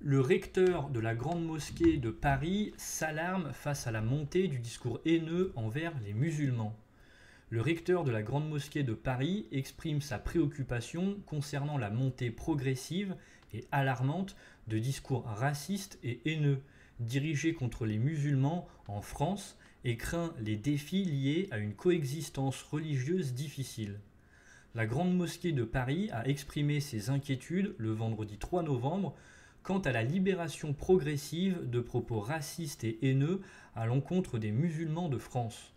Le recteur de la Grande Mosquée de Paris s'alarme face à la montée du discours haineux envers les musulmans. Le recteur de la Grande Mosquée de Paris exprime sa préoccupation concernant la montée progressive et alarmante de discours racistes et haineux dirigés contre les musulmans en France et craint les défis liés à une coexistence religieuse difficile. La Grande Mosquée de Paris a exprimé ses inquiétudes le vendredi 3 novembre quant à la libération progressive de propos racistes et haineux à l'encontre des musulmans de France,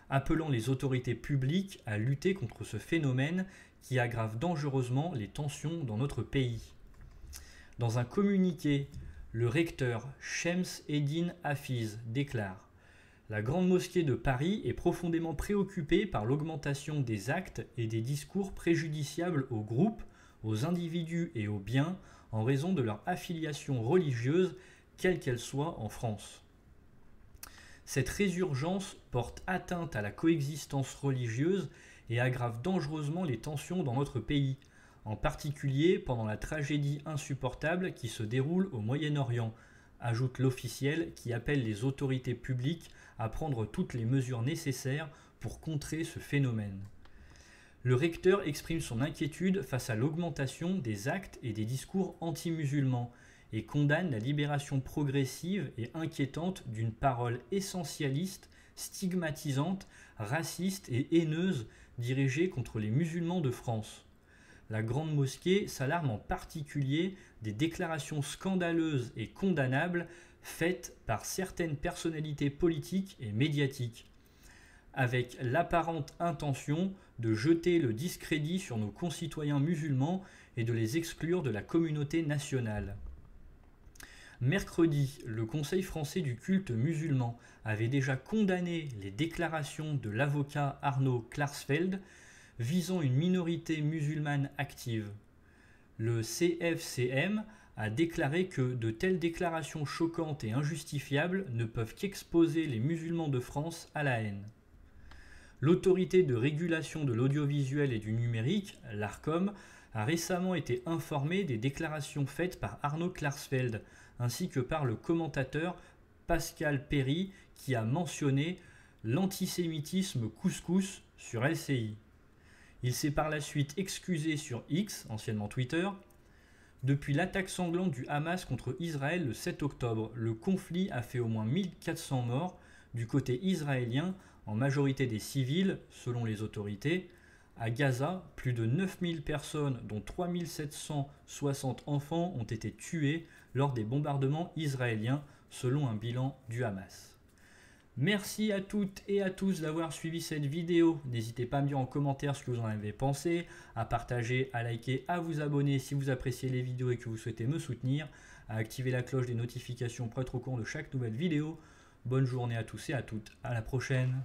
appelant les autorités publiques à lutter contre ce phénomène qui aggrave dangereusement les tensions dans notre pays. Dans un communiqué, le recteur Shems Eddine Hafiz déclare: La Grande Mosquée de Paris est profondément préoccupée par l'augmentation des actes et des discours préjudiciables aux groupes, aux individus et aux biens en raison de leur affiliation religieuse, quelle qu'elle soit en France. Cette résurgence porte atteinte à la coexistence religieuse et aggrave dangereusement les tensions dans notre pays, en particulier pendant la tragédie insupportable qui se déroule au Moyen-Orient, ajoute l'officiel qui appelle les autorités publiques à prendre toutes les mesures nécessaires pour contrer ce phénomène. Le recteur exprime son inquiétude face à l'augmentation des actes et des discours anti-musulmans et condamne la libération progressive et inquiétante d'une parole essentialiste, stigmatisante, raciste et haineuse dirigée contre les musulmans de France. La Grande Mosquée s'alarme en particulier des déclarations scandaleuses et condamnables faites par certaines personnalités politiques et médiatiques, avec l'apparente intention de jeter le discrédit sur nos concitoyens musulmans et de les exclure de la communauté nationale. Mercredi, le Conseil français du culte musulman avait déjà condamné les déclarations de l'avocat Arnaud Klarsfeld visant une minorité musulmane active. Le CFCM a déclaré que de telles déclarations choquantes et injustifiables ne peuvent qu'exposer les musulmans de France à la haine. L'autorité de régulation de l'audiovisuel et du numérique, l'ARCOM, a récemment été informée des déclarations faites par Arnaud Klarsfeld, ainsi que par le commentateur Pascal Perry qui a mentionné l'antisémitisme couscous sur LCI. Il s'est par la suite excusé sur X, anciennement Twitter. Depuis l'attaque sanglante du Hamas contre Israël le 7 octobre, le conflit a fait au moins 1400 morts du côté israélien, en majorité des civils, selon les autorités. À Gaza, plus de 9000 personnes, dont 3760 enfants, ont été tués lors des bombardements israéliens, selon un bilan du Hamas. Merci à toutes et à tous d'avoir suivi cette vidéo. N'hésitez pas à me dire en commentaire ce que vous en avez pensé, à partager, à liker, à vous abonner si vous appréciez les vidéos et que vous souhaitez me soutenir, à activer la cloche des notifications pour être au courant de chaque nouvelle vidéo. Bonne journée à tous et à toutes, à la prochaine.